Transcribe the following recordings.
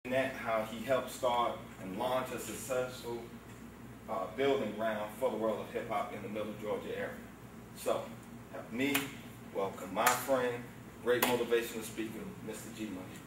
That how he helped start and launch a successful building ground for the world of hip-hop in the middle Georgia area. So, help me welcome my friend, great motivational speaker, Mr. G Money.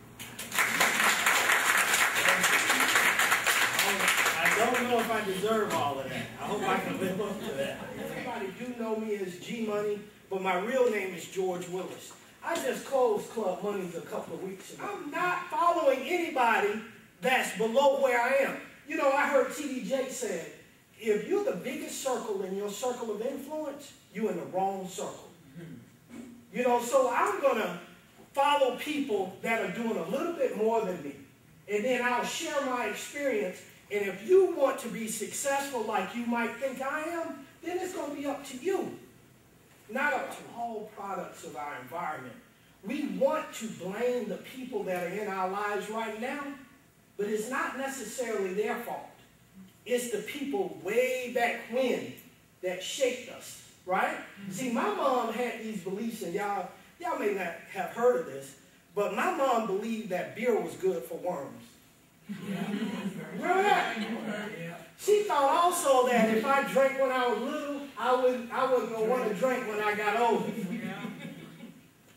I don't know if I deserve all of that. I hope I can live up to that. Everybody do know me as G Money, but my real name is George Willis. I just closed Club Money's a couple of weeks ago. I'm not following anybody that's below where I am. You know, I heard TDJ said, if you're the biggest circle in your circle of influence, you're in the wrong circle. You know, so I'm going to follow people that are doing a little bit more than me. And then I'll share my experience. And if you want to be successful like you might think I am, then it's going to be up to you. Not up to all products of our environment. We want to blame the people that are in our lives right now, but it's not necessarily their fault. It's the people way back when that shaped us, right? See, my mom had these beliefs, and y'all may not have heard of this, but my mom believed that beer was good for worms. Yeah. Remember that? Yeah. She thought also that if I drank when I was little, I wasn't going to want to drink when I got older.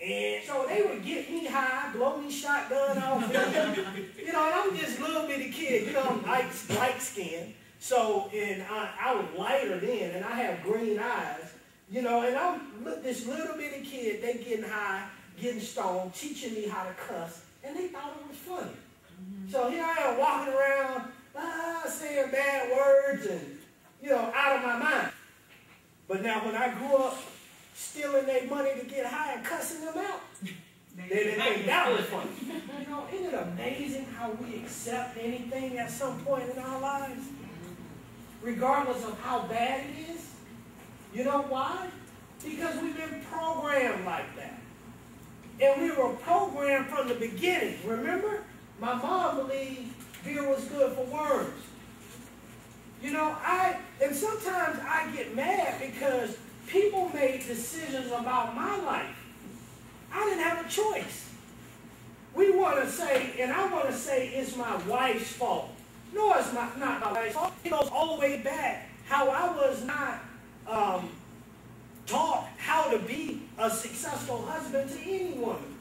And so they would get me high, blow me shotgun off. You know, and I'm just a little bitty kid. You know, I'm light skinned. So, and I was lighter then, and I have green eyes. You know, and I'm this little bitty kid, they getting high, getting stoned, teaching me how to cuss, and they thought it was funny. So here I am walking around, saying bad words and, you know, out of my mind. But now when I grew up stealing their money to get high and cussing them out, they didn't think that was funny. You know, isn't it amazing how we accept anything at some point in our lives, regardless of how bad it is? You know why? Because we've been programmed like that. And we were programmed from the beginning, remember? My mom believed beer was good for worms. You know, and sometimes I get mad because people made decisions about my life. I didn't have a choice. We want to say, and I want to say it's my wife's fault. No, it's not my wife's fault. It goes all the way back how I was not taught how to be a successful husband to any woman.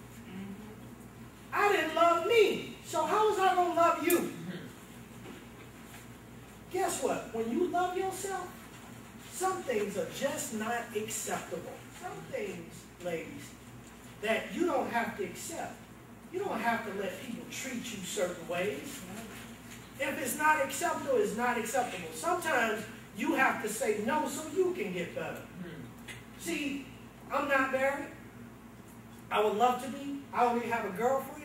I didn't love me. So how was I going to love you? Guess what? When you love yourself, some things are just not acceptable. Some things, ladies, that you don't have to accept. You don't have to let people treat you certain ways. If it's not acceptable, it's not acceptable. Sometimes you have to say no so you can get better. See, I'm not married. I would love to be. I don't even have a girlfriend.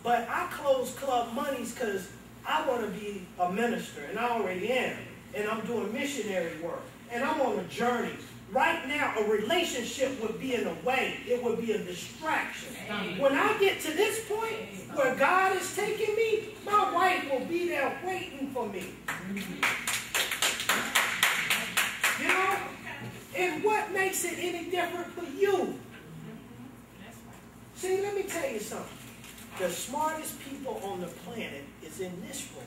But I closed Club Money's because I want to be a minister, and I already am. And I'm doing missionary work, and I'm on a journey. Right now, a relationship would be in the way. It would be a distraction. When I get to this point where God is taking me, my wife will be there waiting for me. You know? And what makes it any different for you? See, let me tell you something. The smartest people on the planet is in this room.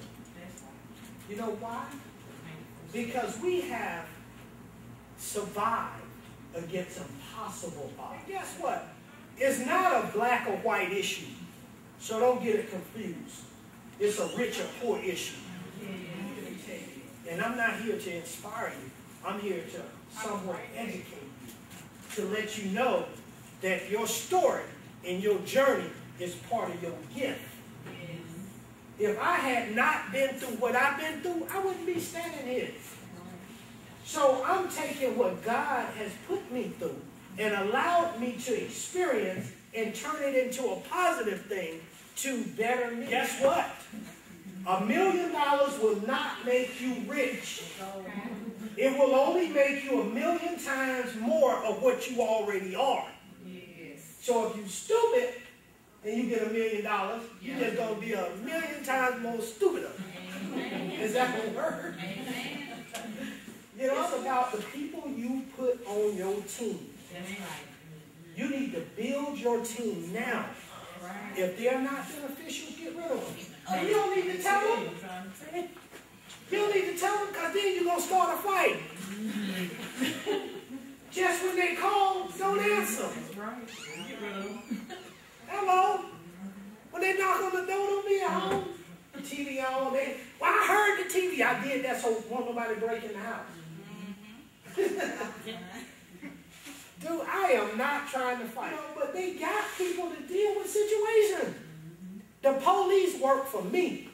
You know why? Because we have survived against impossible odds. And guess what? It's not a black or white issue. So don't get it confused. It's a rich or poor issue. And I'm not here to inspire you. I'm here to somewhat educate you. To let you know that your story and your journey is part of your gift. If I had not been through what I've been through, I wouldn't be standing here. So I'm taking what God has put me through and allowed me to experience and turn it into a positive thing to better me. Guess what? $1 million will not make you rich. It will only make you 1,000,000 times more of what you already are. So if you're stupid, and you get $1 million, you're just going to be 1,000,000 times more stupider. Is that a word? You know, it's about the people you put on your team. You need to build your team now. If they're not beneficial, get rid of them. Oh, you don't need to tell them. You don't need to tell them because then you're going to start a fight. Just when they call, don't answer. That's right. Get rid of them. Hello? When they knock on the door, don't be at home. The TV on. Well, I heard the TV. I did that so won't nobody break in the house. Dude, I am not trying to fight. But they got people to deal with situations. The police work for me.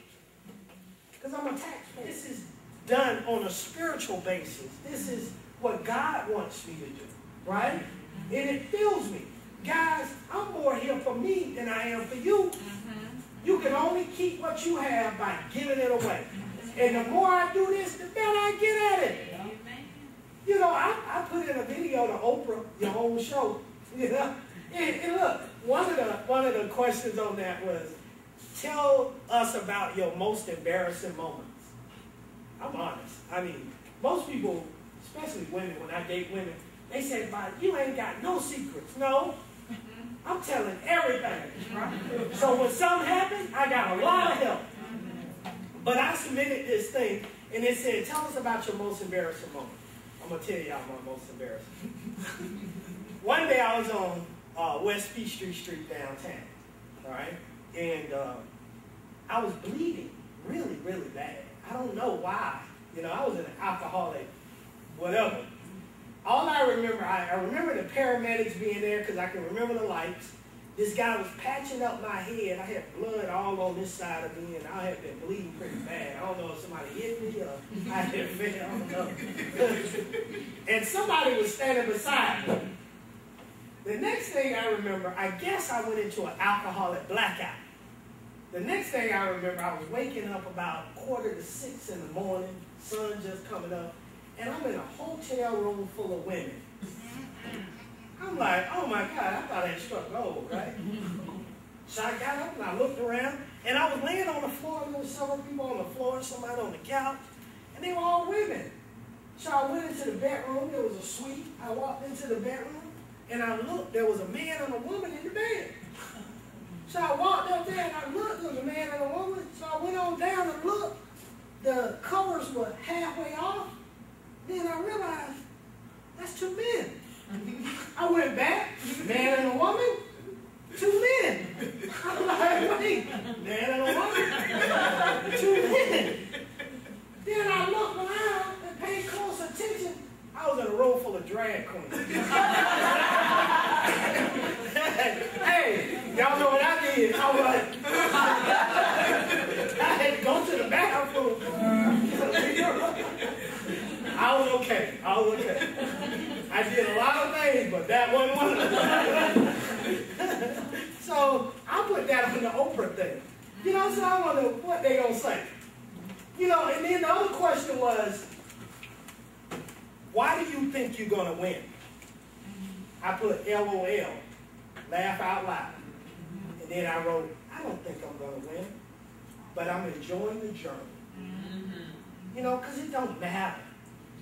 Because I'm a taxpayer. This is done on a spiritual basis. This is what God wants me to do. Right? And it fills me. Guys, I'm more here for me than I am for you. You can only keep what you have by giving it away. And the more I do this, the better I get at it. You know, I put in a video to Oprah, your own show. You know? And look, one of the questions on that was, tell us about your most embarrassing moments. I'm honest. I mean, most people, especially women, when I date women, they say, you ain't got no secrets. No. I'm telling everything. Right? So when something happens, I got a lot of help. But I submitted this thing, and it said, tell us about your most embarrassing moment. I'm going to tell y'all my most embarrassing. One day I was on West Peachtree Street downtown, all right? And I was bleeding really, really bad. I don't know why. You know, I was an alcoholic, whatever. All I remember, I remember the paramedics being there because I can remember the lights. This guy was patching up my head. I had blood all on this side of me, and I had been bleeding pretty bad. I don't know if somebody hit me or I had been, I don't know. And somebody was standing beside me. The next thing I remember, I guess I went into an alcoholic blackout. The next thing I remember, I was waking up about 5:45 in the morning, sun just coming up, and I'm in a hotel room full of women. I'm like, oh my God, I thought I had struck gold, right? So I got up and I looked around, and I was laying on the floor, and there were several people on the floor, somebody on the couch, and they were all women. So I went into the bedroom, there was a suite. I walked into the bedroom, and I looked, there was a man and a woman in the bed. So I walked up there, and I looked, there was a man and a woman. So I went on down and looked. The covers were halfway off. Then I realized, that's two men. I went back, man and a woman, two men. I'm like, wait, man and a woman, two men. Then I looked around and paid close attention. I was in a room full of drag queens. Hey, y'all know what I did. I was like, I had to go to the bathroom. I was okay. I was okay. I did a lot of things, but that wasn't one of them. So I put that on the Oprah thing. You know, so I wonder what they gonna say. You know, and then the other question was, why do you think you're gonna win? I put LOL, laugh out loud. And then I wrote, I don't think I'm gonna win, but I'm enjoying the journey. You know, because it don't matter.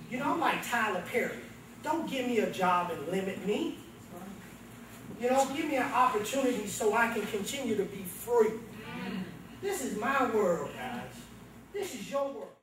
You know, I'm like Tyler Perry. Don't give me a job and limit me. You know, give me an opportunity so I can continue to be free. This is my world, guys. This is your world.